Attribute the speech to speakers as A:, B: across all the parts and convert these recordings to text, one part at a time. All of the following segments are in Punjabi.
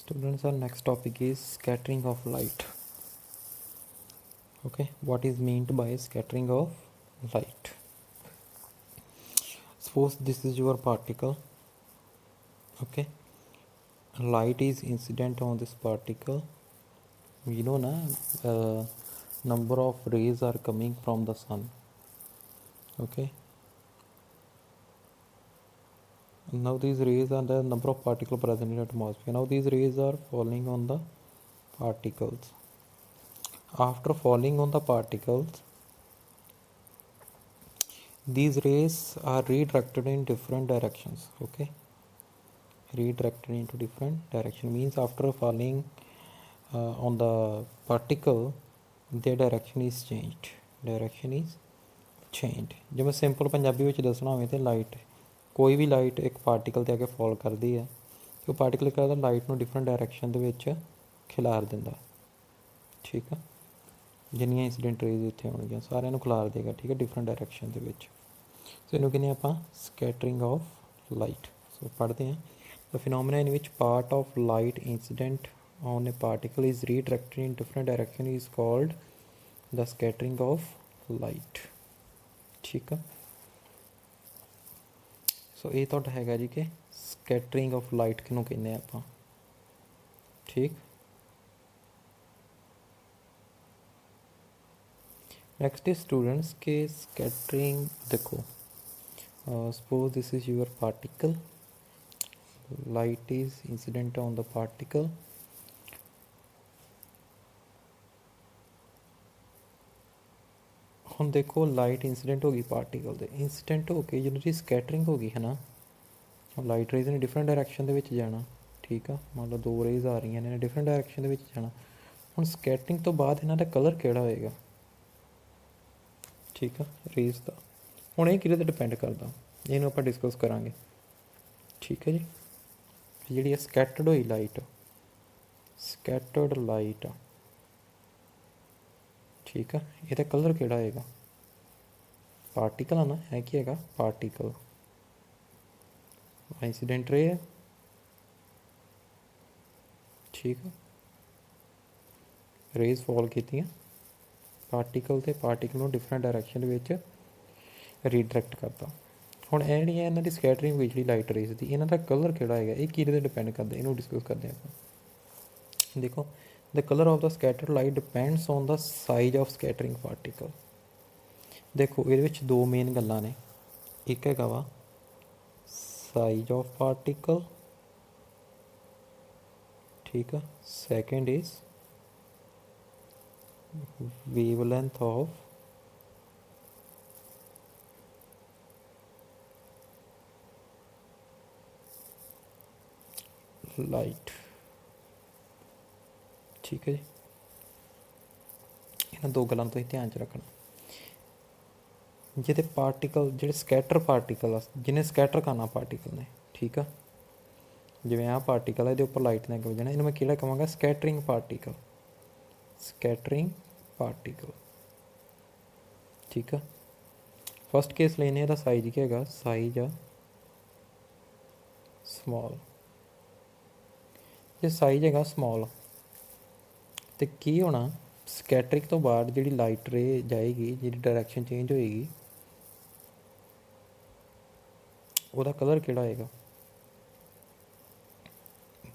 A: Students, our next topic is scattering of light. Okay, what is meant by scattering of light? Suppose this is your particle. Okay, light is incident on this particle. We know na number of rays are coming from the sun. Okay, now these rays are the number of particles present in atmosphere. Now these rays are falling on the particles. After falling on the particles, these rays are redirected in different directions. Okay, redirected into different direction means after falling on the particle, their direction is changed. ਜੇ ਮੈਂ ਸਿੰਪਲ ਪੰਜਾਬੀ ਵਿੱਚ ਦੱਸਣਾ ਹੋਵੇ ਤਾਂ ਲਾਈਟ, ਕੋਈ ਵੀ ਲਾਈਟ ਇੱਕ ਪਾਰਟੀਕਲ 'ਤੇ ਆ ਕੇ ਫੋਲ ਕਰਦੀ ਹੈ ਤੇ ਉਹ ਪਾਰਟੀਕਲ ਕਰਦਾ ਲਾਈਟ ਨੂੰ ਡਿਫਰੈਂਟ ਡਾਇਰੈਕਸ਼ਨ ਦੇ ਵਿੱਚ ਖਿਲਾਰ ਦਿੰਦਾ। ਠੀਕ ਆ, ਜਿੰਨੀਆਂ ਇੰਸੀਡੈਂਟ ਰੇਜ਼ ਇੱਥੇ ਆਉਣਗੀਆਂ ਸਾਰਿਆਂ ਨੂੰ ਖਿਲਾਰ ਦੇਗਾ। ਠੀਕ ਹੈ, ਡਿਫਰੈਂਟ ਡਾਇਰੈਕਸ਼ਨ ਦੇ ਵਿੱਚ। ਸੋ ਇਹਨੂੰ ਕਹਿੰਦੇ ਆਪਾਂ ਸਕੈਟਰਿੰਗ ਆਫ ਲਾਈਟ। ਸੋ ਪੜ੍ਹਦੇ ਹਾਂ। The phenomena in which part of light incident on a particle is redirected in different direction is called the scattering of light. ठीक है, सो ये ਤੁਹਾਡਾ ਹੈਗਾ ਜੀ ਕਿ ਸਕੈਟਰਿੰਗ ਆਫ ਲਾਈਟ ਕਿਹਨੂੰ ਕਹਿੰਦੇ ਆਪਾਂ। ਠੀਕ, नेक्स्ट इज स्टूडेंट्स के स्कैटरिंग देखो। Suppose this is your particle, light is incident on the particle. ਹੁਣ ਦੇਖੋ ਲਾਈਟ ਇੰਸੀਡੈਂਟ ਹੋ ਗਈ ਪਾਰਟੀਕਲ ਦੇ, ਇੰਸੀਡੈਂਟ ਹੋ ਕੇ ਜਦੋਂ ਜੀ ਸਕੈਟਰਿੰਗ ਹੋ ਗਈ ਹੈ ਨਾ, ਲਾਈਟ ਰੇਜ਼ ਨੇ ਡਿਫਰੈਂਟ ਡਾਇਰੈਕਸ਼ਨ ਦੇ ਵਿੱਚ ਜਾਣਾ। ਠੀਕ ਆ, ਮੰਨ ਲਓ ਦੋ ਰੇਜ਼ ਆ ਰਹੀਆਂ ਨੇ, ਡਿਫਰੈਂਟ ਡਾਇਰੈਕਸ਼ਨ ਦੇ ਵਿੱਚ ਜਾਣਾ। ਹੁਣ ਸਕੈਟਰਿੰਗ ਤੋਂ ਬਾਅਦ ਇਹਨਾਂ ਦਾ ਕਲਰ ਕਿਹੜਾ ਹੋਏਗਾ? ਠੀਕ ਆ, ਰੇਜ਼ ਦਾ। ਹੁਣ ਇਹ ਕਿਹਦੇ 'ਤੇ ਡਿਪੈਂਡ ਕਰਦਾ, ਇਹਨੂੰ ਆਪਾਂ ਡਿਸਕਸ ਕਰਾਂਗੇ। ਠੀਕ ਹੈ ਜੀ, ਜਿਹੜੀ ਹੈ ਸਕੈਟਰਡ ਹੋਈ ਲਾਈਟ, ਸਕੈਟਰਡ ਲਾਈਟ। ਠੀਕ ਆ, ਇਹਦਾ ਕਲਰ ਕਿਹੜਾ ਹੋਏਗਾ? ਪਾਰਟੀਕਲ ਆ ਨਾ, ਹੈ ਕੀ ਹੈਗਾ? ਪਾਰਟੀਕਲ। ਇੰਸੀਡੈਂਟ ਰੇ ਹੈ। ਠੀਕ ਆ, ਰੇਜ਼ ਫੋਲ ਕੀਤੀਆਂ ਪਾਰਟੀਕਲ 'ਤੇ, ਪਾਰਟੀਕਲ ਨੂੰ ਡਿਫਰੈਂਟ ਡਾਇਰੈਕਸ਼ਨ ਦੇ ਵਿੱਚ ਰੀਡਾਇਰੈਕਟ ਕਰਤਾ। ਹੁਣ ਇਹ ਜਿਹੜੀ ਹੈ ਇਹਨਾਂ ਦੀ ਸਕੈਟਰਿੰਗ ਹੋਈ ਜਿਹੜੀ ਲਾਈਟ ਰੇਜ਼ ਦੀ, ਇਹਨਾਂ ਦਾ ਕਲਰ ਕਿਹੜਾ ਹੈਗਾ? ਇਹ ਕਿਹਦੇ 'ਤੇ ਡਿਪੈਂਡ ਕਰਦਾ? ਇਹਨੂੰ ਡਿਸਕਸ ਕਰਦੇ ਆਪਾਂ। ਦੇਖੋ, the colour of the scattered light depends on the size of scattering particle. ਦੇਖੋ ਇਹਦੇ ਵਿੱਚ ਦੋ ਮੇਨ ਗੱਲਾਂ ਨੇ, ਇੱਕ ਹੈਗਾ ਵਾ ਸਾਈਜ਼ ਆਫ ਪਾਰਟੀਕਲ। ਠੀਕ ਆ, second is wavelength of light. ਠੀਕ ਹੈ ਜੀ, ਇਹਨਾਂ ਦੋ ਗੱਲਾਂ ਨੂੰ ਤੁਸੀਂ ਧਿਆਨ 'ਚ ਰੱਖਣਾ। ਜਿਹਦੇ ਪਾਰਟੀਕਲ, ਜਿਹੜੇ ਸਕੈਟਰ ਪਾਰਟੀਕਲ ਆ, ਜਿਹਨੇ ਸਕੈਟਰ ਕਰਨਾ ਪਾਰਟੀਕਲ ਨੇ। ਠੀਕ ਆ, ਜਿਵੇਂ ਆਹ ਪਾਰਟੀਕਲ ਹੈ, ਇਹਦੇ ਉੱਪਰ ਲਾਈਟ ਨੇ ਵੱਜਣਾ, ਇਹਨੂੰ ਮੈਂ ਕਿਹੜਾ ਕਹਾਂਗਾ? Scattering particle. Scattering particle. ਠੀਕ ਆ, ਫਸਟ ਕੇਸ ਲੈਨੇ, ਇਹਦਾ ਸਾਈਜ਼ ਕੀ ਹੈਗਾ? ਸਾਈਜ਼ ਆ ਸਮੋਲ। ਜੇ ਸਾਈਜ਼ ਹੈਗਾ ਸਮੋਲ ਤੇ ਕੀ ਹੋਣਾ? ਸਕੈਟਰਿੰਗ ਤੋਂ ਬਾਅਦ ਜਿਹੜੀ ਲਾਈਟ ਰੇ ਜਾਏਗੀ, ਜਿਹੜੀ ਡਾਇਰੈਕਸ਼ਨ ਚੇਂਜ ਹੋਏਗੀ, ਉਹਦਾ ਕਲਰ ਕਿਹੜਾ ਹੋਏਗਾ?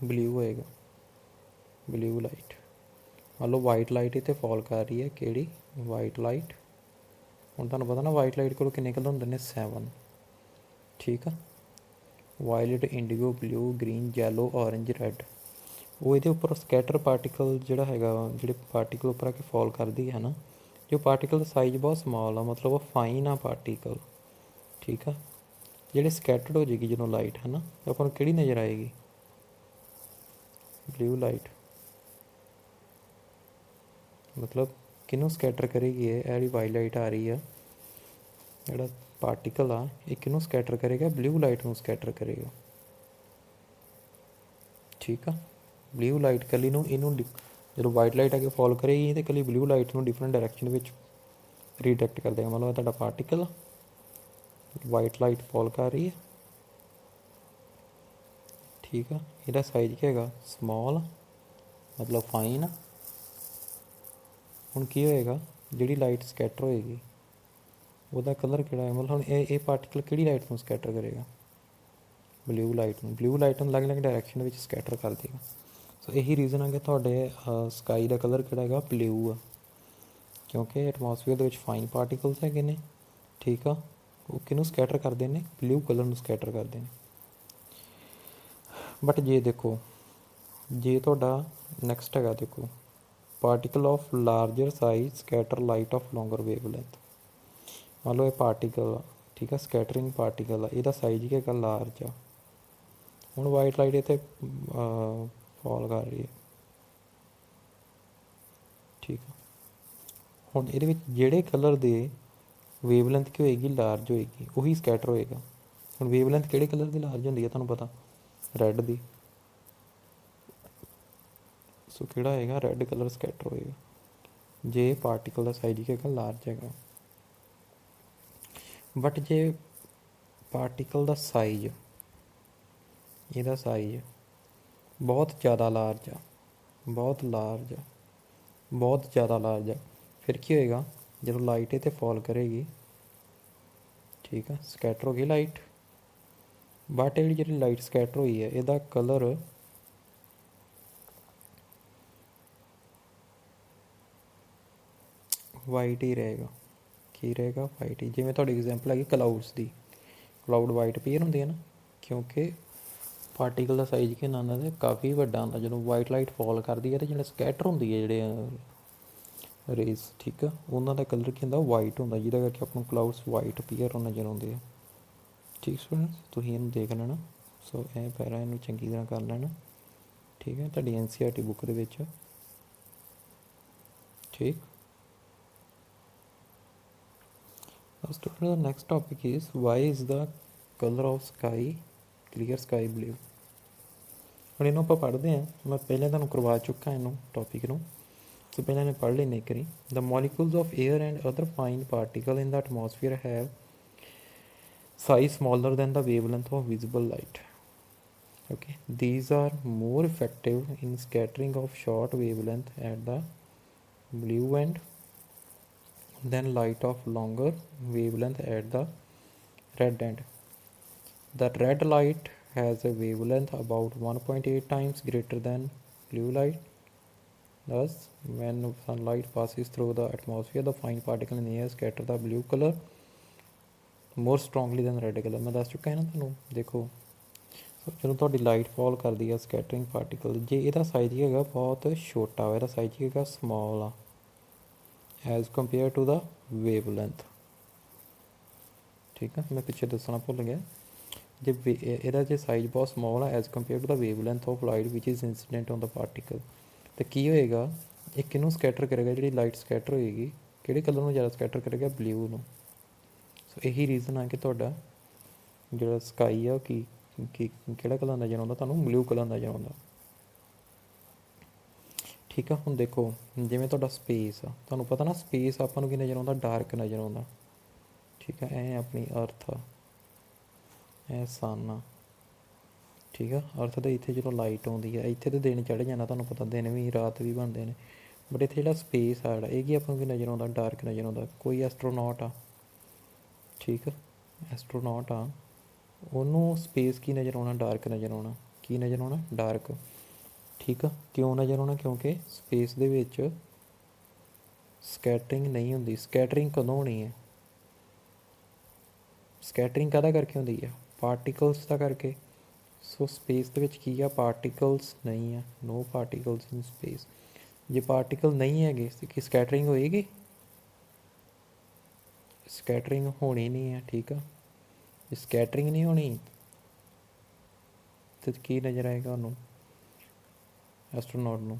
A: ਬਲੂ ਹੋਏਗਾ, ਬਲੂ ਲਾਈਟ। ਮੰਨ ਲਓ ਵਾਈਟ ਲਾਈਟ ਇੱਥੇ ਫੋਲ ਕਰ ਰਹੀ ਹੈ, ਕਿਹੜੀ? White light. ਹੁਣ ਤੁਹਾਨੂੰ ਪਤਾ ਨਾ ਵਾਈਟ ਲਾਈਟ ਕੋਲ ਕਿੰਨੇ ਕਲਰ ਹੁੰਦੇ ਨੇ? 7। ਠੀਕ ਆ, violet, indigo, blue, green, yellow, orange, red. ਉਹ ਇਹਦੇ ਉੱਪਰ ਸਕੈਟਰ ਪਾਰਟੀਕਲ ਜਿਹੜਾ ਹੈਗਾ, ਜਿਹੜੇ ਪਾਰਟੀਕਲ ਉੱਪਰ ਆ ਕੇ ਫੋਲ ਕਰਦੀ ਹੈ ਨਾ, ਜੋ ਪਾਰਟੀਕਲ ਦਾ ਸਾਈਜ਼ ਬਹੁਤ ਸਮਾਲ ਆ, ਮਤਲਬ ਉਹ ਫਾਈਨ ਆ ਪਾਰਟੀਕਲ। ਠੀਕ ਆ, ਜਿਹੜੇ ਸਕੈਟਰਡ ਹੋ ਜਾਏਗੀ ਜਦੋਂ ਲਾਈਟ, ਹੈ ਨਾ, ਆਪਾਂ ਨੂੰ ਕਿਹੜੀ ਨਜ਼ਰ ਆਏਗੀ? Blue light. ਮਤਲਬ ਕਿਹਨੂੰ ਸਕੈਟਰ ਕਰੇਗੀ? ਇਹ ਜਿਹੜੀ ਵਾਈਟ ਲਾਈਟ ਆ ਰਹੀ ਆ, ਜਿਹੜਾ ਪਾਰਟੀਕਲ ਆ, ਇਹ ਕਿਹਨੂੰ ਸਕੈਟਰ ਕਰੇਗਾ? ਬਲੂ ਲਾਈਟ ਨੂੰ ਸਕੈਟਰ ਕਰੇਗਾ। ਠੀਕ ਆ, ਬਲੂ ਲਾਈਟ ਇਕੱਲੀ ਨੂੰ, ਇਹਨੂੰ ਜਦੋਂ ਵਾਈਟ ਲਾਈਟ ਆ ਕੇ ਫੋਲ ਕਰੇਗੀ ਤਾਂ ਇਕੱਲੀ ਬਲੂ ਲਾਈਟ ਨੂੰ ਡਿਫਰੈਂਟ ਡਾਇਰੈਕਸ਼ਨ ਵਿੱਚ ਰੀਡਾਇਰੈਕਟ ਕਰ ਦੇਗਾ। ਮਤਲਬ ਤੁਹਾਡਾ ਪਾਰਟੀਕਲ ਵਾਈਟ ਲਾਈਟ ਫੋਲ ਕਰ ਰਹੀ ਹੈ। ठीक है। ਇਹਦਾ ਸਾਈਜ਼ ਕੀ ਹੈਗਾ ਸਮੋਲ ਮਤਲਬ ਫਾਈਨ। ਹੁਣ ਕੀ ਹੋਏਗਾ ਜਿਹੜੀ ਲਾਈਟ ਸਕੈਟਰ ਹੋਏਗੀ ਉਹਦਾ ਕਲਰ ਕਿਹੜਾ ਹੈ, ਮਤਲਬ ਹੁਣ ਇਹ ਪਾਰਟੀਕਲ ਕਿਹੜੀ ਲਾਈਟ ਨੂੰ ਸਕੈਟਰ ਕਰੇਗਾ, ਬਲੂ ਲਾਈਟ ਨੂੰ। ਬਲੂ ਲਾਈਟ ਨੂੰ ਅਲੱਗ-ਅਲੱਗ ਡਾਇਰੈਕਸ਼ਨ ਵਿੱਚ ਸਕੈਟਰ ਕਰ ਦੇਗਾ। ਸੋ ਇਹੀ ਰੀਜ਼ਨ ਹੈ ਕਿ ਤੁਹਾਡੇ ਸਕਾਈ ਦਾ ਕਲਰ ਕਿਹੜਾ ਹੈਗਾ ਬਲੂ ਆ, ਕਿਉਂਕਿ ਐਟਮੋਸਫੀਅਰ ਦੇ ਵਿੱਚ ਫਾਈਨ ਪਾਰਟੀਕਲਸ ਹੈਗੇ ਨੇ, ਠੀਕ ਆ। ਉਹ ਕਿਹਨੂੰ ਸਕੈਟਰ ਕਰਦੇ ਨੇ, ਬਲੂ ਕਲਰ ਨੂੰ ਸਕੈਟਰ ਕਰਦੇ ਨੇ। ਬਟ ਜੇ ਦੇਖੋ ਜੇ ਤੁਹਾਡਾ ਨੈਕਸਟ ਹੈਗਾ ਦੇਖੋ particle of larger size scatter light of longer wavelength. ਮੰਨ ਲਓ ਇਹ ਪਾਰਟੀਕਲ ਆ, ਠੀਕ ਆ, ਸਕੈਟਰਿੰਗ ਪਾਰਟੀਕਲ ਆ, ਇਹਦਾ ਸਾਈਜ਼ ਕੀ ਹੈਗਾ ਲਾਰਜ ਆ। ਹੁਣ ਵਾਈਟ ਲਾਈਟ ਇੱਥੇ ਫਾਲ ਕਰ ਰਹੀ ਹੈ, ਠੀਕ ਆ। ਹੁਣ ਇਹਦੇ ਵਿੱਚ ਜਿਹੜੇ ਕਲਰ ਦੇ ਵੇਵਲੈਂਥ ਕੀ ਹੋਏਗੀ ਲਾਰਜ ਹੋਏਗੀ ਉਹੀ ਸਕੈਟਰ ਹੋਏਗਾ। ਹੁਣ ਵੇਵਲੈਂਥ ਕਿਹੜੇ ਕਲਰ ਦੀ ਲਾਰਜ ਹੁੰਦੀ ਹੈ ਤੁਹਾਨੂੰ ਪਤਾ, ਰੈੱਡ ਦੀ। ਸੋ ਕਿਹੜਾ ਹੋਏਗਾ ਰੈੱਡ ਕਲਰ ਸਕੈਟਰ ਹੋਏਗਾ ਜੇ ਪਾਰਟੀਕਲ ਦਾ ਸਾਈਜ਼ ਕੀ ਹੈਗਾ ਲਾਰਜ ਹੈਗਾ। ਬਟ ਜੇ ਪਾਰਟੀਕਲ ਦਾ ਸਾਈਜ਼, ਇਹਦਾ ਸਾਈਜ਼ ਬਹੁਤ ਜ਼ਿਆਦਾ ਲਾਰਜ ਆ, ਬਹੁਤ ਲਾਰਜ ਆ, ਬਹੁਤ ਜ਼ਿਆਦਾ ਲਾਰਜ ਆ, ਫਿਰ ਕੀ ਹੋਏਗਾ ਜਦੋਂ ਲਾਈਟ ਇਹ 'ਤੇ ਫਾਲ ਕਰੇਗੀ, ਠੀਕ ਆ, ਸਕੈਟਰ ਹੋ ਗਈ ਲਾਈਟ। ਬਟ ਇਹ ਜਿਹੜੀ ਲਾਈਟ ਸਕੈਟਰ ਹੋਈ ਹੈ ਇਹਦਾ ਕਲਰ ਵਾਈਟ ਹੀ ਰਹੇਗਾ। ਕੀ ਰਹੇਗਾ ਵਾਈਟ ਹੀ। ਜਿਵੇਂ ਤੁਹਾਡੀ ਐਗਜ਼ਾਮਪਲ ਹੈਗੀ ਕਲਾਊਡਸ ਦੀ, ਕਲਾਊਡ ਵਾਈਟ ਅਪੀਅਰ ਹੁੰਦੇ ਆ ਨਾ, ਕਿਉਂਕਿ ਪਾਰਟੀਕਲ ਦਾ ਸਾਈਜ਼ ਕੀ ਹੁੰਦਾ ਹੁੰਦਾ ਕਾਫੀ ਵੱਡਾ ਹੁੰਦਾ। ਜਦੋਂ ਵਾਈਟ ਲਾਈਟ ਫਾਲ ਕਰਦੀ ਹੈ ਅਤੇ ਜਿਹੜਾ ਸਕੈਟਰ ਹੁੰਦੀ ਹੈ ਜਿਹੜੇ ਰੇਜ਼, ਠੀਕ ਆ, ਉਹਨਾਂ ਦਾ ਕਲਰ ਕੀ ਹੁੰਦਾ ਵਾਈਟ ਹੁੰਦਾ, ਜਿਹਦਾ ਕਰਕੇ ਆਪਾਂ ਨੂੰ ਕਲਾਊਡਸ ਵਾਈਟ ਅਪੀਅਰ ਹੋਣ ਨਜ਼ਰ ਆਉਂਦੇ ਆ। ਠੀਕ ਸਟੂਡੈਂਟਸ, ਤੁਸੀਂ ਇਹਨੂੰ ਦੇਖ ਲੈਣਾ। ਸੋ ਇਹ ਪੈਰਾ ਇਹਨੂੰ ਚੰਗੀ ਤਰ੍ਹਾਂ ਕਰ ਲੈਣਾ, ਠੀਕ ਹੈ, ਤੁਹਾਡੀ NCERT ਬੁੱਕ ਦੇ ਵਿੱਚ, ਠੀਕ। Student, the next topic is why is the color of sky clear sky blue। ਹੁਣ ਇਹਨੂੰ ਆਪਾਂ ਪੜ੍ਹਦੇ ਹਾਂ, ਮੈਂ ਪਹਿਲਾਂ ਤੁਹਾਨੂੰ ਕਰਵਾ ਚੁੱਕਾ ਇਹਨੂੰ ਟੌਪਿਕ ਨੂੰ, ਸੋ ਪਹਿਲਾਂ ਇਹਨੇ ਪੜ੍ਹ ਲੈਂਦੇ ਕਰੀ। The molecules of air and other fine particles in the atmosphere have size smaller than the wavelength of visible light। Okay, these are more effective in scattering of short wavelength at the blue end than light of longer wavelength at the red end. The red light has a wavelength about 1.8 times greater than blue light. Thus, when sunlight passes through the atmosphere, the fine particles in the air scatter the blue color more strongly than red color। मैं दस चुका है ना ਤੁਹਾਨੂੰ। देखो ਜਦੋਂ ਤੁਹਾਡੀ ਲਾਈਟ ਫਾਲ ਕਰਦੀ ਆ ਸਕੈਟਰਿੰਗ ਪਾਰਟੀਕਲ, ਜੇ ਇਹਦਾ ਸਾਈਜ਼ ਕੀ ਹੈਗਾ ਬਹੁਤ ਛੋਟਾ ਵਾ, ਇਹਦਾ ਸਾਈਜ਼ ਕੀ ਹੈਗਾ ਸਮੋਲ ਆ as compare to the wavelength, ਠੀਕ ਆ। ਮੈਂ ਪਿੱਛੇ ਦੱਸਣਾ ਭੁੱਲ ਗਿਆ, ਜੇ ਇਹਦਾ ਜੇ ਸਾਈਜ਼ ਬਹੁਤ ਸਮੋਲ ਆ as compare to the wavelength of light which is incident on the particle, ਤਾਂ ਕੀ ਹੋਏਗਾ ਇਹ ਕਿਹਨੂੰ ਸਕੈਟਰ ਕਰੇਗਾ, ਜਿਹੜੀ ਲਾਈਟ ਸਕੈਟਰ ਹੋਏਗੀ ਕਿਹੜੇ ਕਲਰ ਨੂੰ ਜ਼ਿਆਦਾ ਸਕੈਟਰ ਕਰੇਗਾ, ਬਲੂ ਨੂੰ। ਸੋ ਇਹੀ ਰੀਜ਼ਨ ਆ ਕਿ ਤੁਹਾਡਾ ਜਿਹੜਾ ਸਕਾਈ ਆ ਉਹ ਕੀ ਕਿਹੜਾ ਕਲਰ ਨਜ਼ਰ ਆਉਂਦਾ ਤੁਹਾਨੂੰ, ਬਲੂ ਕਲਰ ਨਜ਼ਰ ਆਉਂਦਾ, ਠੀਕ ਆ। ਹੁਣ ਦੇਖੋ ਜਿਵੇਂ ਤੁਹਾਡਾ ਸਪੇਸ ਆ, ਤੁਹਾਨੂੰ ਪਤਾ ਨਾ ਸਪੇਸ ਆਪਾਂ ਨੂੰ ਕੀ ਨਜ਼ਰ ਆਉਂਦਾ, ਡਾਰਕ ਨਜ਼ਰ ਆਉਂਦਾ, ਠੀਕ ਆ। ਇਹ ਆਪਣੀ ਅਰਥ ਆ, ਇਹ ਸਨ ਆ, ਠੀਕ ਆ। ਅਰਥ ਦੇ ਇੱਥੇ ਜਦੋਂ ਲਾਈਟ ਆਉਂਦੀ ਆ ਇੱਥੇ ਤਾਂ ਦਿਨ ਚੜ੍ਹ ਜਾਣਾ, ਤੁਹਾਨੂੰ ਪਤਾ ਦਿਨ ਵੀ ਰਾਤ ਵੀ ਬਣਦੇ ਨੇ। ਬਟ ਇੱਥੇ ਜਿਹੜਾ ਸਪੇਸ ਆ ਜਿਹੜਾ ਇਹ ਕੀ ਆਪਾਂ ਨੂੰ ਕੀ ਨਜ਼ਰ ਆਉਂਦਾ, ਡਾਰਕ ਨਜ਼ਰ ਆਉਂਦਾ। ਕੋਈ ਐਸਟਰੋਨੌਟ ਆ, ਠੀਕ ਆ, ਐਸਟਰੋਨੌਟ ਆ, ਉਹਨੂੰ ਸਪੇਸ ਕੀ ਨਜ਼ਰ ਆਉਣਾ, ਡਾਰਕ ਨਜ਼ਰ ਆਉਣਾ। ਕੀ ਨਜ਼ਰ ਆਉਣਾ, ਡਾਰਕ, ਠੀਕ ਆ। ਕਿਉਂ ਨਜ਼ਰ ਆਉਣਾ, ਕਿਉਂਕਿ ਸਪੇਸ ਦੇ ਵਿੱਚ ਸਕੈਟਰਿੰਗ ਨਹੀਂ ਹੁੰਦੀ। ਸਕੈਟਰਿੰਗ ਕਦੋਂ ਹੋਣੀ ਹੈ, ਸਕੈਟਰਿੰਗ ਕਾਹਦਾ ਕਰਕੇ ਹੁੰਦੀ ਆ, ਪਾਰਟੀਕਲਸ ਦਾ ਕਰਕੇ। ਸੋ ਸਪੇਸ ਦੇ ਵਿੱਚ ਕੀ ਆ, ਪਾਰਟੀਕਲਸ ਨਹੀਂ ਆ, ਨੋ ਪਾਰਟੀਕਲਸ ਇਨ ਸਪੇਸ। ਜੇ ਪਾਰਟੀਕਲ ਨਹੀਂ ਹੈਗੇ ਤਾਂ ਕੀ ਸਕੈਟਰਿੰਗ ਹੋਏਗੀ, ਸਕੈਟਰਿੰਗ ਹੋਣੀ ਨਹੀਂ ਹੈ, ਠੀਕ ਆ। ਜੇ ਸਕੈਟਰਿੰਗ ਨਹੀਂ ਹੋਣੀ ਤਾਂ ਕੀ ਨਜ਼ਰ ਆਏਗਾ ਉਹਨੂੰ, ਐਸਟਰੋਨੌਟ ਨੂੰ,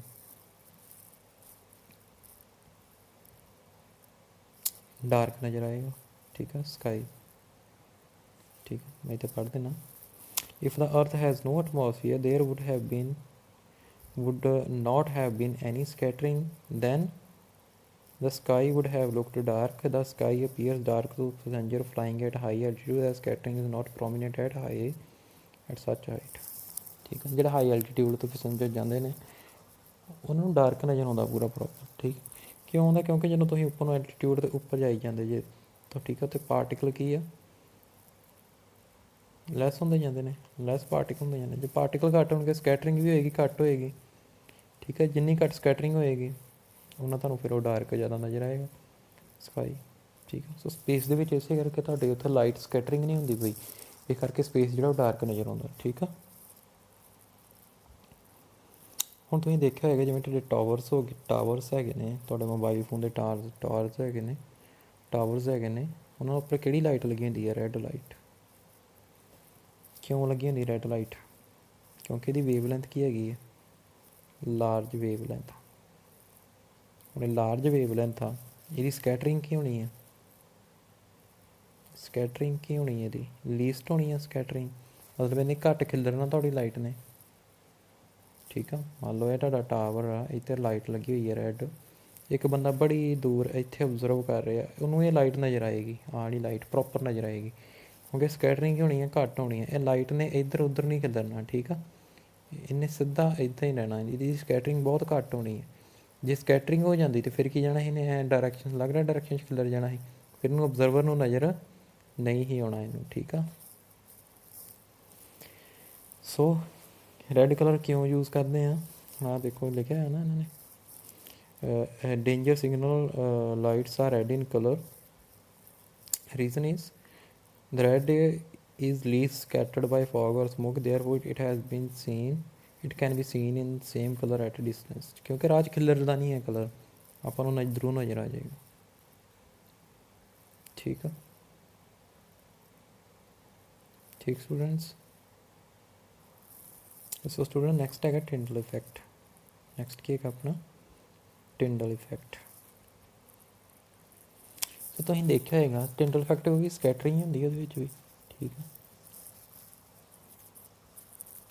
A: ਡਾਰਕ ਨਜ਼ਰ ਆਏਗਾ, ਠੀਕ ਆ, ਸਕਾਈ, ਠੀਕ ਹੈ। ਮੈਂ ਇੱਥੇ ਪੜ੍ਹ ਦੇਣਾ। If the earth has no atmosphere, there would not have been any scattering, then the sky would have looked dark। The sky appears dark to passenger flying at high altitude as scattering is not prominent at such height, ठीक है। ਜਿਹੜਾ ਹਾਈ ਐਲਟੀਟਿਊਡ ਤੋਂ ਫਿਸਲਣ 'ਚ ਜਾਂਦੇ ਨੇ ਉਹਨਾਂ ਨੂੰ ਡਾਰਕ ਨਜ਼ਰ ਆਉਂਦਾ ਪੂਰਾ ਪ੍ਰੋਪਰ, ਠੀਕ। ਕਿਉਂ ਆਉਂਦਾ? ਕਿਉਂਕਿ ਜਦੋਂ ਤੁਸੀਂ ਉੱਪਰ ਨੂੰ ਐਲਟੀਟਿਊਡ ਦੇ ਉੱਪਰ ਜਾਈ ਜਾਂਦੇ ਜੇ ਤਾਂ ਠੀਕ ਹੈ, ਉੱਥੇ ਪਾਰਟੀਕਲ ਕੀ ਆ, ਲੈਸ ਹੁੰਦੇ ਜਾਂਦੇ ਨੇ, ਲੈਸ ਪਾਰਟੀਕਲ ਹੁੰਦੇ ਜਾਂਦੇ। ਜੇ ਪਾਰਟੀਕਲ ਘੱਟ ਹੋਣਗੇ ਸਕੈਟਰਿੰਗ ਵੀ ਹੋਏਗੀ, ਘੱਟ ਹੋਏਗੀ, ਠੀਕ ਹੈ। ਜਿੰਨੀ ਘੱਟ ਸਕੈਟਰਿੰਗ ਹੋਏਗੀ ਉਹਨਾਂ ਤੁਹਾਨੂੰ ਫਿਰ ਉਹ ਡਾਰਕ ਜ਼ਿਆਦਾ ਨਜ਼ਰ ਆਏਗਾ ਸਕਾਈ, ਠੀਕ ਹੈ। ਸੋ ਸਪੇਸ ਦੇ ਵਿੱਚ ਇਸੇ ਕਰਕੇ ਤੁਹਾਡੇ ਉੱਥੇ ਲਾਈਟ ਸਕੈਟਰਿੰਗ ਨਹੀਂ ਹੁੰਦੀ ਪਈ, ਇਹ ਕਰਕੇ ਸਪੇਸ ਜਿਹੜਾ ਉਹ ਡਾਰਕ ਨਜ਼ਰ ਆਉਂਦਾ, ਠੀਕ ਆ। ਹੁਣ ਤੁਸੀਂ ਦੇਖਿਆ ਹੋਏਗਾ ਜਿਵੇਂ ਤੁਹਾਡੇ ਟਾਵਰਸ ਹੈਗੇ ਨੇ, ਤੁਹਾਡੇ ਮੋਬਾਈਲ ਫੋਨ ਦੇ ਟਾਵਰਸ ਹੈਗੇ ਨੇ, ਉਹਨਾਂ ਉੱਪਰ ਕਿਹੜੀ ਲਾਈਟ ਲੱਗੀ ਹੁੰਦੀ ਹੈ? Red light. ਕਿਉਂ ਲੱਗੀ ਹੁੰਦੀ ਰੈੱਡ ਲਾਈਟ? ਕਿਉਂਕਿ ਇਹਦੀ ਵੇਵਲੈਂਥ ਕੀ ਹੈਗੀ ਹੈ? Large wavelength. ਹੁਣ ਇਹ ਲਾਰਜ ਵੇਵਲੈਂਥ ਆ, ਇਹਦੀ ਸਕੈਟਰਿੰਗ ਕੀ ਹੋਣੀ ਹੈ? ਇਹਦੀ ਲੀਸਟ ਹੋਣੀ ਹੈ ਸਕੈਟਰਿੰਗ, ਮਤਲਬ ਇਹਨੇ ਘੱਟ ਖਿਲਰਨਾ ਤੁਹਾਡੀ ਲਾਈਟ ਨੇ, ਠੀਕ ਆ। ਮੰਨ ਲਓ ਇਹ ਤੁਹਾਡਾ ਟਾਵਰ ਆ, ਇੱਥੇ ਲਾਈਟ ਲੱਗੀ ਹੋਈ ਹੈ ਰੈੱਡ, ਇੱਕ ਬੰਦਾ ਬੜੀ ਦੂਰ ਇੱਥੇ ਓਬਜ਼ਰਵ ਕਰ ਰਿਹਾ, ਉਹਨੂੰ ਇਹ ਲਾਈਟ ਨਜ਼ਰ ਆਏਗੀ, ਆਹ ਵਾਲੀ ਲਾਈਟ ਪ੍ਰੋਪਰ ਨਜ਼ਰ ਆਏਗੀ, ਕਿਉਂਕਿ ਸਕੈਟਰਿੰਗ ਕੀ ਹੋਣੀ ਹੈ? ਘੱਟ ਹੋਣੀ ਹੈ। ਇਹ ਲਾਈਟ ਨੇ ਇੱਧਰ ਉੱਧਰ ਨਹੀਂ ਖਿਲਰਨਾ, ਠੀਕ ਆ। ਇਹਨੇ ਸਿੱਧਾ ਇੱਦਾਂ ਹੀ ਰਹਿਣਾ, ਇਹਦੀ ਸਕੈਟਰਿੰਗ ਬਹੁਤ ਘੱਟ ਹੋਣੀ ਹੈ। ਜੇ ਸਕੈਟਰਿੰਗ ਹੋ ਜਾਂਦੀ ਤਾਂ ਫਿਰ ਕੀ ਜਾਣਾ ਸੀ? ਇਹਨੇ ਐ ਡਾਇਰੈਕਸ਼ਨ ਅਲੱਗ ਡਾਇਰੈਕਸ਼ਨ 'ਚ ਖਿਲਰ ਜਾਣਾ ਸੀ, ਫਿਰ ਇਹਨੂੰ ਓਬਜ਼ਰਵਰ ਨੂੰ ਨਜ਼ਰ ਨਹੀਂ ਹੀ ਆਉਣਾ ਇਹਨੂੰ, ਠੀਕ ਆ। ਸੋ ਰੈੱਡ ਕਲਰ ਕਿਉਂ ਯੂਜ਼ ਕਰਦੇ ਆ? ਆਹ ਦੇਖੋ ਲਿਖਿਆ ਹੈ ਨਾ ਇਹਨਾਂ ਨੇ, danger signal lights are red in colour, reason is the red is least scattered by fog or smoke, therefore it can be seen in same color at a distance। ਕਿਉਂਕਿ ਰਾਜ ਖਿਲਰਦਾ ਨਹੀਂ ਹੈ ਕਲਰ, ਆਪਾਂ ਨੂੰ ਨਜ਼ਰੋਂ ਨਜ਼ਰ ਆ ਜਾਏਗਾ, ਠੀਕ ਆ। ਠੀਕ ਸਟੂਡੈਂਟਸ। ਸੋ ਸਟੂਡੈਂਟ ਨੈਕਸਟ ਹੈਗਾ ਟਿੰਡਲ ਇਫੈਕਟ। ਨੈਕਸਟ ਕੀ ਹੈਗਾ ਆਪਣਾ? ਟਿੰਡਲ ਇਫੈਕਟ। ਸੋ ਤੁਸੀਂ ਦੇਖਿਆ ਹੋਏਗਾ ਟਿੰਡਲ ਇਫੈਕਟ ਵੀ ਸਕੈਟਰਿੰਗ ਹੁੰਦੀ ਉਹਦੇ ਵਿੱਚ ਵੀ, ਠੀਕ ਆ,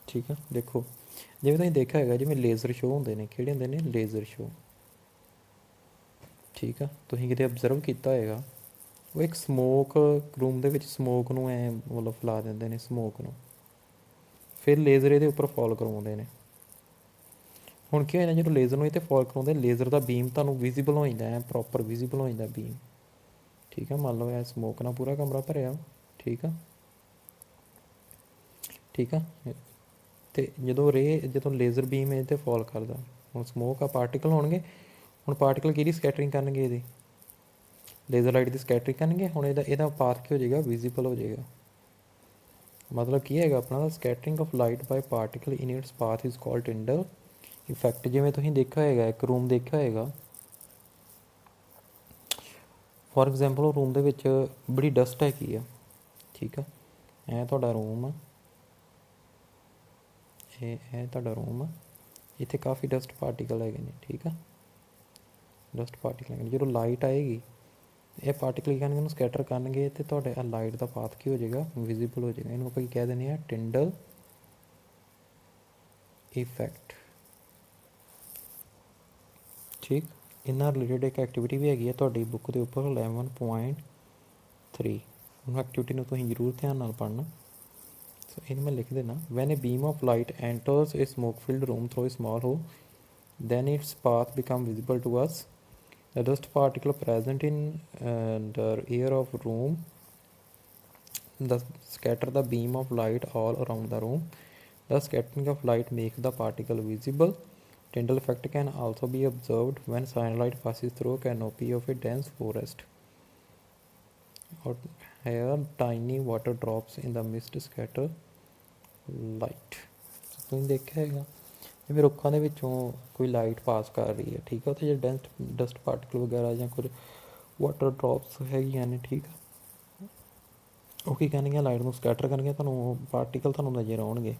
A: ਠੀਕ ਆ। ਦੇਖੋ ਜਿਵੇਂ ਤੁਸੀਂ ਦੇਖਿਆ ਹੈਗਾ, ਜਿਵੇਂ ਲੇਜ਼ਰ ਸ਼ੋਅ ਹੁੰਦੇ ਨੇ, ਕਿਹੜੇ ਹੁੰਦੇ ਨੇ? ਲੇਜ਼ਰ ਸ਼ੋਅ, ਠੀਕ ਆ। ਤੁਸੀਂ ਕਿਤੇ ਅਬਜ਼ਰਵ ਕੀਤਾ ਹੋਏਗਾ, ਉਹ ਇੱਕ ਸਮੋਕ ਰੂਮ ਦੇ ਵਿੱਚ ਸਮੋਕ ਨੂੰ ਐਂ ਮਤਲਬ ਫੈਲਾ ਦਿੰਦੇ ਨੇ ਸਮੋਕ ਨੂੰ, ਫਿਰ ਲੇਜ਼ਰ ਇਹਦੇ ਉੱਪਰ ਫੋਲ ਕਰਵਾਉਂਦੇ ਨੇ। ਹੁਣ ਕੀ ਹੋਇਆ, ਜਦੋਂ ਲੇਜ਼ਰ ਨੂੰ ਇਹ 'ਤੇ ਫੋਲ ਕਰਵਾਉਂਦੇ, ਲੇਜ਼ਰ ਦਾ ਬੀਮ ਤੁਹਾਨੂੰ ਵਿਜ਼ੀਬਲ ਹੋ ਜਾਂਦਾ, ਐਂ ਪ੍ਰੋਪਰ ਵਿਜ਼ੀਬਲ ਹੋ ਜਾਂਦਾ ਬੀਮ, ਠੀਕ ਆ। ਮੰਨ ਲਓ ਇਹ ਸਮੋਕ ਨਾਲ ਪੂਰਾ ਕਮਰਾ ਭਰਿਆ, ਠੀਕ ਆ, ਠੀਕ ਆ। ਅਤੇ ਜਦੋਂ ਲੇਜ਼ਰ ਬੀਮ ਇਹ 'ਤੇ ਫੋਲ ਕਰਦਾ, ਹੁਣ ਸਮੋਕ ਆ, ਪਾਰਟੀਕਲ ਹੋਣਗੇ। ਹੁਣ ਪਾਰਟੀਕਲ ਕਿਹਦੀ ਸਕੈਟਰਿੰਗ ਕਰਨਗੇ? ਇਹਦੀ ਲੇਜ਼ਰ ਲਾਈਟ ਦੀ ਸਕੈਟਰਿੰਗ ਕਰਨਗੇ। ਹੁਣ ਇਹਦਾ ਪਾਥ ਕੀ ਹੋ ਜਾਏਗਾ? ਵਿਜ਼ੀਬਲ ਹੋ ਜਾਏਗਾ। ਮਤਲਬ ਕੀ ਹੈਗਾ ਆਪਣਾ? The scattering of light by particle in its path is called Tyndall effect. ਜਿਵੇਂ ਤੁਸੀਂ ਦੇਖਿਆ ਹੋਏਗਾ, ਇੱਕ ਰੂਮ ਦੇਖਿਆ ਹੋਏਗਾ, ਫੋਰ ਐਗਜ਼ਾਮਪਲ ਉਹ ਰੂਮ ਦੇ ਵਿੱਚ ਬੜੀ ਡਸਟ ਹੈਗੀ ਆ, ਠੀਕ ਆ। ਇਹ ਤੁਹਾਡਾ ਰੂਮ ਆ, ਇਹ ਤੁਹਾਡਾ ਰੂਮ ਆ, ਇੱਥੇ ਕਾਫੀ ਡਸਟ ਪਾਰਟੀਕਲ ਹੈਗੇ ਨੇ, ਠੀਕ ਆ। ਡਸਟ ਪਾਰਟੀਕਲ ਹੈਗੇ ਨੇ, ਜਦੋਂ ਲਾਈਟ ਆਏਗੀ ਇਹ ਪਾਰਟੀਕਲ ਕੀ ਕਰਨਗੇ? ਇਹਨੂੰ ਸਕੈਟਰ ਕਰਨਗੇ ਅਤੇ ਤੁਹਾਡੇ ਲਾਈਟ ਦਾ ਪਾਥ ਕੀ ਹੋ ਜਾਏਗਾ? ਵਿਜ਼ੀਬਲ ਹੋ ਜਾਏਗਾ। ਇਹਨੂੰ ਆਪਾਂ ਕੀ ਕਹਿ ਦਿੰਦੇ ਹਾਂ? ਟਿੰਡਲ ਇਫੈਕਟ, ਠੀਕ। ਇਹਨਾਂ ਰਿਲੇਟਡ ਇੱਕ ਐਕਟੀਵਿਟੀ ਵੀ ਹੈਗੀ ਹੈ ਤੁਹਾਡੀ ਬੁੱਕ ਦੇ ਉੱਪਰ 11.3, ਉਹਨੂੰ ਐਕਟੀਵਿਟੀ ਨੂੰ ਤੁਸੀਂ ਜ਼ਰੂਰ ਧਿਆਨ ਨਾਲ ਪੜ੍ਹਨਾ। ਸੋ ਇਹਨੂੰ ਮੈਂ ਲਿਖ ਦੇਣਾ, when a beam of light enters a smoke filled room through a small hole, then its path become visible to us. The dust particle present in the air of room scatter the beam of light all around the room. The scattering of light makes the particle visible. Tyndall effect can also be observed when sunlight passes through a canopy of a dense forest, or here tiny water drops in the mist scatter light। ਤੁਸੀਂ ਦੇਖਿਆ ਹੈਗਾ ਜਿਵੇਂ ਰੁੱਖਾਂ ਦੇ ਵਿੱਚੋਂ ਕੋਈ ਲਾਈਟ ਪਾਸ ਕਰ ਰਹੀ ਹੈ, ਠੀਕ ਹੈ, ਉੱਥੇ ਜੇ ਡਸਟ ਪਾਰਟੀਕਲ ਵਗੈਰਾ ਜਾਂ ਕੁਝ ਵਾਟਰ ਡਰੋਪਸ ਹੈਗੀਆਂ ਨੇ, ਠੀਕ ਆ, ਉਹ ਕੀ ਕਰਨਗੀਆਂ? ਲਾਈਟ ਨੂੰ ਸਕੈਟਰ ਕਰਨਗੀਆਂ, ਤੁਹਾਨੂੰ ਪਾਰਟੀਕਲ ਤੁਹਾਨੂੰ ਨਜ਼ਰ ਆਉਣਗੇ,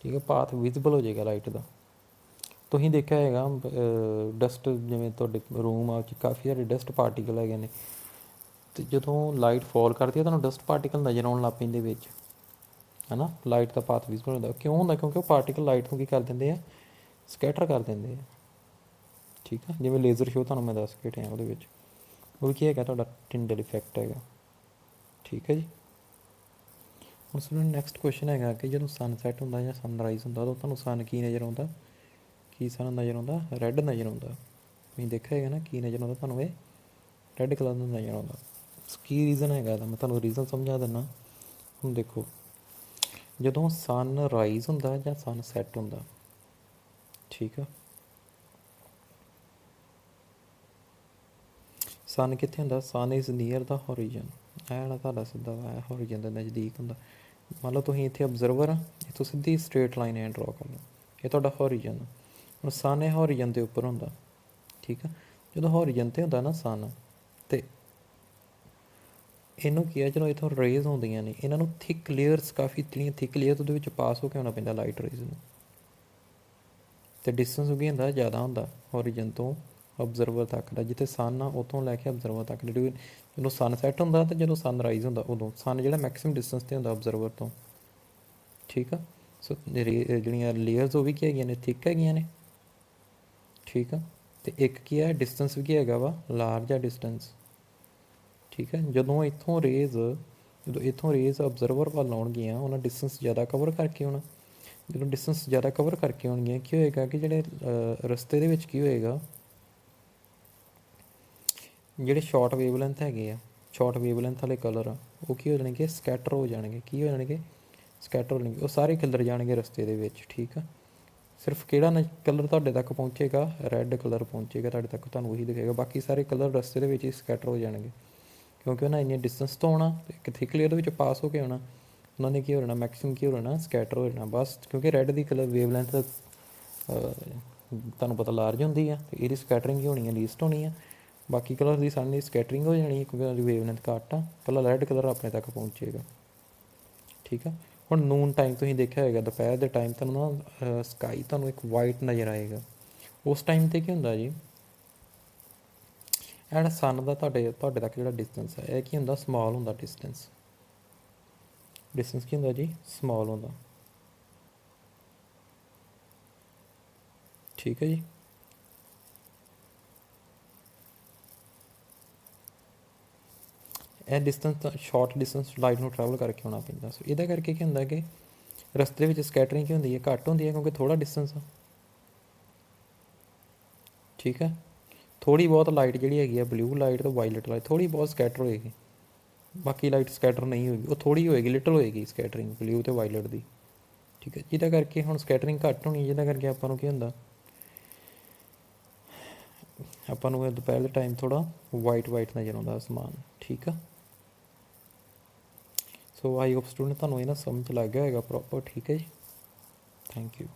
A: ਠੀਕ ਹੈ। ਪਾਥ ਵਿਜ਼ੀਬਲ ਹੋ ਜਾਏਗਾ ਲਾਈਟ ਦਾ। ਤੁਸੀਂ ਦੇਖਿਆ ਹੈਗਾ ਡਸਟ, ਜਿਵੇਂ ਤੁਹਾਡੇ ਰੂਮ ਆ 'ਚ ਕਾਫੀ ਸਾਰੇ ਡਸਟ ਪਾਰਟੀਕਲ ਹੈਗੇ ਨੇ, ਅਤੇ ਜਦੋਂ ਲਾਈਟ ਫੋਲ ਕਰਦੀ ਹੈ ਤੁਹਾਨੂੰ ਡਸਟ ਪਾਰਟੀਕਲ ਨਜ਼ਰ ਆਉਣ ਲੱਗ ਪੈਂਦੇ ਵਿੱਚ, ਹੈ ਨਾ। ਲਾਈਟ ਦਾ ਪਾਥ ਵਿਜ਼ੀਬਲ ਹੁੰਦਾ, ਕਿਉਂ ਹੁੰਦਾ? ਕਿਉਂਕਿ ਉਹ ਪਾਰਟੀਕਲ ਲਾਈਟ ਨੂੰ ਕੀ ਕਰ ਦਿੰਦੇ ਆ? ਸਕੈਟਰ ਕਰ ਦਿੰਦੇ ਆ, ਠੀਕ ਆ। ਜਿਵੇਂ ਲੇਜ਼ਰ ਸ਼ੋਅ ਤੁਹਾਨੂੰ ਮੈਂ ਦੱਸ ਕੇ ਹਟਿਆ, ਉਹਦੇ ਵਿੱਚ ਉਹ ਕੀ ਹੈਗਾ? ਤੁਹਾਡਾ ਟਿੰਡਲ ਇਫੈਕਟ ਹੈਗਾ, ਠੀਕ ਹੈ ਜੀ। ਹੁਣ ਸਟੂਡੈਂਟ ਨੈਕਸਟ ਕੁਐਸਚਨ ਹੈਗਾ ਕਿ ਜਦੋਂ ਸਨਸੈਟ ਹੁੰਦਾ ਜਾਂ ਸਨਰਾਈਜ਼ ਹੁੰਦਾ ਉਦੋਂ ਤੁਹਾਨੂੰ ਸਨ ਕੀ ਨਜ਼ਰ ਆਉਂਦਾ? ਕੀ ਸਨ ਨਜ਼ਰ ਆਉਂਦਾ? ਰੈੱਡ ਨਜ਼ਰ ਆਉਂਦਾ। ਤੁਸੀਂ ਦੇਖਿਆ ਹੈਗਾ ਨਾ ਕੀ ਨਜ਼ਰ ਆਉਂਦਾ ਤੁਹਾਨੂੰ? ਇਹ ਰੈੱਡ ਕਲਰ ਦਾ ਨਜ਼ਰ ਆਉਂਦਾ। ਕੀ ਰੀਜ਼ਨ ਹੈਗਾ ਇਹਦਾ? ਮੈਂ ਤੁਹਾਨੂੰ ਰੀਜ਼ਨ ਸਮਝਾ ਦਿੰਦਾ। ਹੁਣ ਦੇਖੋ, ਜਦੋਂ ਸਨ ਰਾਈਜ਼ ਹੁੰਦਾ ਜਾਂ ਸਨ ਸੈੱਟ ਹੁੰਦਾ, ਠੀਕ ਆ, ਸਨ ਕਿੱਥੇ ਹੁੰਦਾ? ਸਨ ਇਜ਼ ਨੀਅਰ ਦਾ ਹੋਰੀਜਨ। ਇਹ ਜਿਹੜਾ ਤੁਹਾਡਾ ਸਿੱਧਾ ਵਾ ਹੋਰੀਜਨ ਦੇ ਨਜ਼ਦੀਕ ਹੁੰਦਾ। ਮੰਨ ਲਓ ਤੁਸੀਂ ਇੱਥੇ ਅਬਜ਼ਰਵਰ ਆ, ਇੱਥੋਂ ਸਿੱਧੀ ਸਟ੍ਰੇਟ ਲਾਈਨ ਐਂ ਡਰਾ ਕਰ ਲਓ, ਇਹ ਤੁਹਾਡਾ ਹੋਰੀਜਨ। ਹੁਣ ਸਨ ਇਹ ਹੋਰੀਜਨ ਦੇ ਉੱਪਰ ਹੁੰਦਾ, ਠੀਕ ਆ। ਜਦੋਂ ਹੋਰੀਜਨ 'ਤੇ ਹੁੰਦਾ ਨਾ ਸਨ, ਅਤੇ ਇਹਨੂੰ ਕੀ ਆ, ਜਦੋਂ ਇੱਥੋਂ ਰੇਜ਼ ਹੁੰਦੀਆਂ ਨੇ ਇਹਨਾਂ ਨੂੰ ਥਿੱਕ ਲੇਅਰਸ, ਕਾਫੀ ਜਿਹੜੀਆਂ ਥਿੱਕ ਲੇਅਰਸ ਉਹਦੇ ਵਿੱਚ ਪਾਸ ਹੋ ਕੇ ਆਉਣਾ ਪੈਂਦਾ ਲਾਈਟ ਰੇਜ਼ ਨੂੰ, ਅਤੇ ਡਿਸਟੈਂਸ ਵੀ ਹੁੰਦਾ ਜ਼ਿਆਦਾ ਹੁੰਦਾ ਹੋਰੀਜਨ ਤੋਂ ਅਬਜ਼ਰਵਰ ਤੱਕ ਦਾ। ਜਿੱਥੇ ਸਨ ਆ ਉੱਥੋਂ ਲੈ ਕੇ ਅਬਜ਼ਰਵਰ ਤੱਕ, ਜਿਹੜੀ ਜਦੋਂ ਸਨ ਸੈੱਟ ਹੁੰਦਾ ਅਤੇ ਜਦੋਂ ਸਨ ਰਾਈਜ਼ ਹੁੰਦਾ ਉਦੋਂ ਸਨ ਜਿਹੜਾ ਮੈਕਸਿਮਮ ਡਿਸਟੈਂਸ 'ਤੇ ਹੁੰਦਾ ਅਬਜ਼ਰਵਰ ਤੋਂ, ਠੀਕ ਆ। ਸੋ ਜਿਹੜੀਆਂ ਲੇਅਰਸ ਉਹ ਵੀ ਕੀ ਹੈਗੀਆਂ ਨੇ? ਥਿੱਕ ਹੈਗੀਆਂ ਨੇ, ਠੀਕ ਆ। ਅਤੇ ਇੱਕ ਕੀ ਹੈ, ਡਿਸਟੈਂਸ ਵੀ ਕੀ ਹੈਗਾ ਵਾ? ਲਾਰਜ ਆ ਡਿਸਟੈਂਸ, ਠੀਕ ਹੈ। ਜਦੋਂ ਇੱਥੋਂ ਰੇਜ਼ ਅਬਜ਼ਰਵਰ ਵੱਲ ਆਉਣਗੀਆਂ, ਉਹਨਾਂ ਡਿਸਟੈਂਸ ਜ਼ਿਆਦਾ ਕਵਰ ਕਰਕੇ ਆਉਣਾ। ਜਦੋਂ ਡਿਸਟੈਂਸ ਜ਼ਿਆਦਾ ਕਵਰ ਕਰਕੇ ਆਉਣਗੀਆਂ, ਕੀ ਹੋਏਗਾ ਕਿ ਜਿਹੜੇ ਰਸਤੇ ਦੇ ਵਿੱਚ ਕੀ ਹੋਏਗਾ, ਜਿਹੜੇ ਸ਼ਾਰਟ ਵੇਵਲੈਂਥ ਹੈਗੇ ਆ, ਸ਼ਾਰਟ ਵੇਵਲੈਂਥ ਵਾਲੇ ਕਲਰ ਆ, ਉਹ ਕੀ ਹੋ ਜਾਣਗੇ? ਸਕੈਟਰ ਹੋ ਜਾਣਗੇ। ਕੀ ਹੋ ਜਾਣਗੇ? ਸਕੈਟਰ ਹੋ ਜਾਣਗੇ। ਉਹ ਸਾਰੇ ਖਿਲਰ ਜਾਣਗੇ ਰਸਤੇ ਦੇ ਵਿੱਚ, ਠੀਕ ਆ। ਸਿਰਫ ਕਿਹੜਾ ਕਲਰ ਤੁਹਾਡੇ ਤੱਕ ਪਹੁੰਚੇਗਾ? ਰੈੱਡ ਕਲਰ ਪਹੁੰਚੇਗਾ ਤੁਹਾਡੇ ਤੱਕ, ਤੁਹਾਨੂੰ ਉਹੀ ਦਿਖੇਗਾ। ਬਾਕੀ ਸਾਰੇ ਕਲਰ ਰਸਤੇ ਦੇ ਵਿੱਚ ਹੀ ਸਕੈਟਰ ਹੋ ਜਾਣਗੇ, ਕਿਉਂਕਿ ਉਹਨਾਂ ਇੰਨੀਆਂ ਡਿਸਟੈਂਸ ਤੋਂ ਆਉਣਾ, ਇੱਕ ਥਿਕ ਲੇਅਰ ਦੇ ਵਿੱਚ ਪਾਸ ਹੋ ਕੇ ਆਉਣਾ, ਉਹਨਾਂ ਨੇ ਕੀ ਹੋ ਜਾਣਾ? ਮੈਕਸਿਮਮ ਕੀ ਹੋ ਜਾਣਾ? ਸਕੈਟਰ ਹੋ ਜਾਣਾ ਬਸ। ਕਿਉਂਕਿ ਰੈੱਡ ਦੀ ਕਲਰ ਵੇਵਲੈਂਥ ਤੁਹਾਨੂੰ ਪਤਾ ਲਾਰਜ ਹੁੰਦੀ ਆ, ਅਤੇ ਇਹਦੀ ਸਕੈਟਰਿੰਗ ਕੀ ਹੋਣੀ ਆ? ਲੀਸਟ ਹੋਣੀ ਆ। ਬਾਕੀ ਕਲਰ ਦੀ ਸਨ ਦੀ ਸਕੈਟਰਿੰਗ ਹੋ ਜਾਣੀ, ਕਿਉਂਕਿ ਉਹਦੀ ਵੇਵਲੈਂਥ ਘੱਟ ਆ। ਇਕੱਲਾ ਰੈੱਡ ਕਲਰ ਆਪਣੇ ਤੱਕ ਪਹੁੰਚੇਗਾ, ਠੀਕ ਆ। ਹੁਣ ਨੂਨ ਟਾਈਮ ਤੁਸੀਂ ਦੇਖਿਆ ਹੋਏਗਾ, ਦੁਪਹਿਰ ਦੇ ਟਾਈਮ ਤੁਹਾਨੂੰ ਨਾ ਸਕਾਈ ਤੁਹਾਨੂੰ ਇੱਕ ਵਾਈਟ ਨਜ਼ਰ ਆਏਗਾ। ਉਸ ਟਾਈਮ 'ਤੇ ਕੀ ਹੁੰਦਾ ਜੀ, ਇਹ ਜਿਹੜਾ ਸਨ ਦਾ ਤੁਹਾਡੇ ਤੱਕ ਜਿਹੜਾ ਡਿਸਟੈਂਸ ਹੈ, ਇਹ ਕੀ ਹੁੰਦਾ? ਸਮਾਲ ਹੁੰਦਾ ਡਿਸਟੈਂਸ ਕੀ ਹੁੰਦਾ ਜੀ? ਸਮਾਲ ਹੁੰਦਾ, ਠੀਕ ਹੈ ਜੀ। ਇਹ ਡਿਸਟੈਂਸ ਤਾਂ ਸ਼ਾਰਟ ਡਿਸਟੈਂਸ ਲਾਈਟ ਨੂੰ ਟਰੈਵਲ ਕਰਕੇ ਆਉਣਾ ਪੈਂਦਾ। ਸੋ ਇਹਦਾ ਕਰਕੇ ਕੀ ਹੁੰਦਾ ਕਿ ਰਸਤੇ ਵਿੱਚ ਸਕੈਟਰਿੰਗ ਕੀ ਹੁੰਦੀ ਹੈ? ਘੱਟ ਹੁੰਦੀ ਹੈ, ਕਿਉਂਕਿ ਥੋੜ੍ਹਾ ਡਿਸਟੈਂਸ ਆ, ਠੀਕ ਹੈ। ਥੋੜ੍ਹੀ ਬਹੁਤ ਲਾਈਟ ਜਿਹੜੀ ਹੈਗੀ ਆ, ਬਲੂ ਲਾਈਟ ਅਤੇ ਵਾਇਲਟ ਲਾਈਟ, ਥੋੜ੍ਹੀ ਬਹੁਤ ਸਕੈਟਰ ਹੋਏਗੀ। ਬਾਕੀ ਲਾਈਟ ਸਕੈਟਰ ਨਹੀਂ ਹੋਏਗੀ, ਉਹ ਥੋੜ੍ਹੀ ਹੋਏਗੀ, ਲਿਟਲ ਹੋਏਗੀ ਸਕੈਟਰਿੰਗ ਬਲੂ ਅਤੇ ਵਾਇਲਟ ਦੀ, ਠੀਕ ਹੈ। ਜਿਹਦਾ ਕਰਕੇ ਹੁਣ ਸਕੈਟਰਿੰਗ ਘੱਟ ਹੋਣੀ, ਜਿਹਦਾ ਕਰਕੇ ਆਪਾਂ ਨੂੰ ਕੀ ਹੁੰਦਾ, ਆਪਾਂ ਨੂੰ ਦੁਪਹਿਰ ਦੇ ਟਾਈਮ ਥੋੜ੍ਹਾ ਵਾਈਟ ਨਜ਼ਰ ਆਉਂਦਾ ਅਸਮਾਨ, ਠੀਕ ਆ। ਸੋ ਆਈ ਹੋਪ ਸਟੂਡੈਂਟ ਤੁਹਾਨੂੰ ਇਹ ਨਾ ਸਮਝ ਲੱਗ ਗਿਆ ਹੋਏਗਾ ਪ੍ਰੋਪਰ, ਠੀਕ ਹੈ ਜੀ। Thank you.